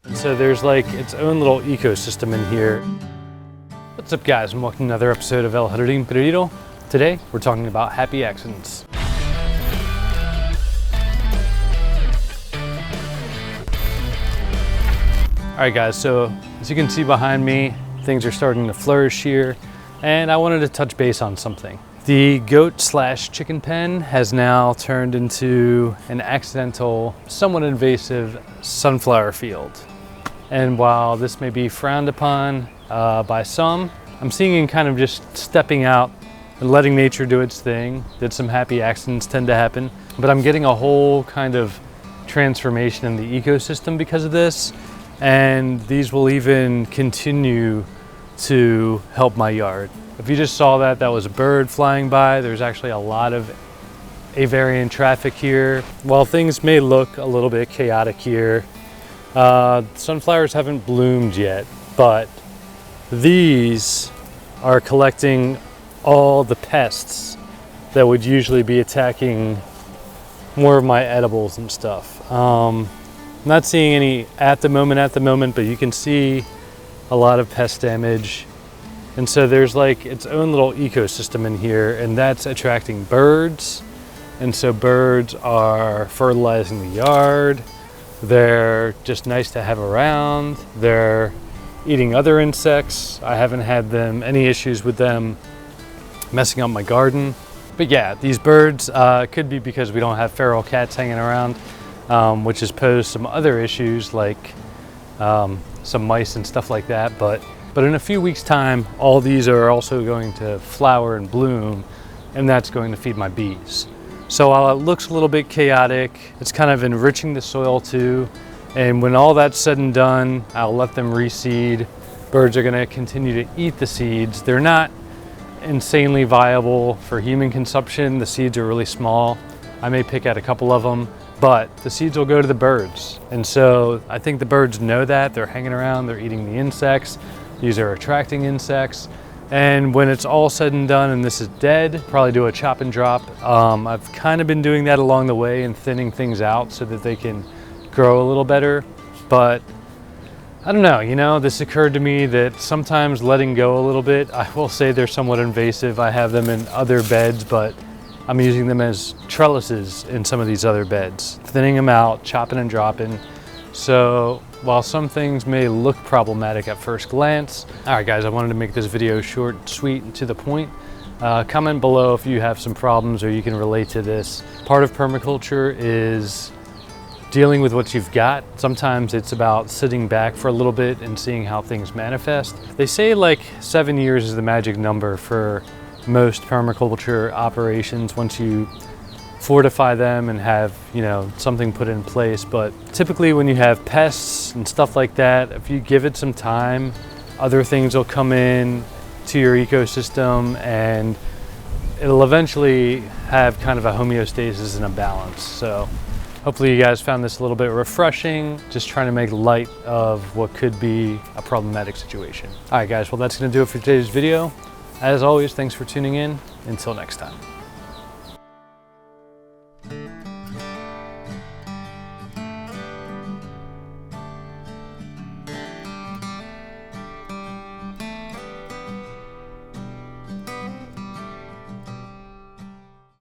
And so there's like its own little ecosystem in here. What's up guys, and welcome to another episode of El Jardín Perdido. Today we're talking about happy accidents. Alright guys, so as you can see behind me, things are starting to flourish here, and I wanted to touch base on something. The goat/chicken pen has now turned into an accidental, somewhat invasive sunflower field. And while this may be frowned upon by some, I'm seeing it kind of just stepping out and letting nature do its thing. That some happy accidents tend to happen, but I'm getting a whole kind of transformation in the ecosystem because of this. And these will even continue to help my yard. If you just saw that, that was a bird flying by. There's actually a lot of avian traffic here. While things may look a little bit chaotic here, sunflowers haven't bloomed yet, but these are collecting all the pests that would usually be attacking more of my edibles and stuff. I'm not seeing any at the moment, but you can see a lot of pest damage. And so there's like its own little ecosystem in here, and that's attracting birds. And so birds are fertilizing the yard. They're just nice to have around. They're eating other insects. I haven't had any issues with them messing up my garden. But yeah, these birds could be because we don't have feral cats hanging around, which has posed some other issues like some mice and stuff like that. But in a few weeks' time, all these are also going to flower and bloom, and that's going to feed my bees. So while it looks a little bit chaotic, it's kind of enriching the soil too. And when all that's said and done, I'll let them reseed. Birds are gonna continue to eat the seeds. They're not insanely viable for human consumption. The seeds are really small. I may pick out a couple of them, but the seeds will go to the birds. And so I think the birds know that. They're hanging around, they're eating the insects. These are attracting insects. And when it's all said and done and this is dead, probably do a chop and drop. I've kind of been doing that along the way and thinning things out so that they can grow a little better. But I don't know, this occurred to me that sometimes letting go a little bit, I will say they're somewhat invasive. I have them in other beds, but I'm using them as trellises in some of these other beds, thinning them out, chopping and dropping. So while some things may look problematic at first glance, all right guys, I wanted to make this video short, sweet, and to the point. Comment below if you have some problems or you can relate to this. Part of permaculture is dealing with what you've got. Sometimes it's about sitting back for a little bit and seeing how things manifest. They say like 7 years is the magic number for most permaculture operations once you fortify them and have, something put in place. But typically when you have pests and stuff like that, if you give it some time, other things will come in to your ecosystem and it'll eventually have kind of a homeostasis and a balance. So hopefully you guys found this a little bit refreshing, just trying to make light of what could be a problematic situation. All right guys, well that's gonna do it for today's video. As always, thanks for tuning in. Until next time.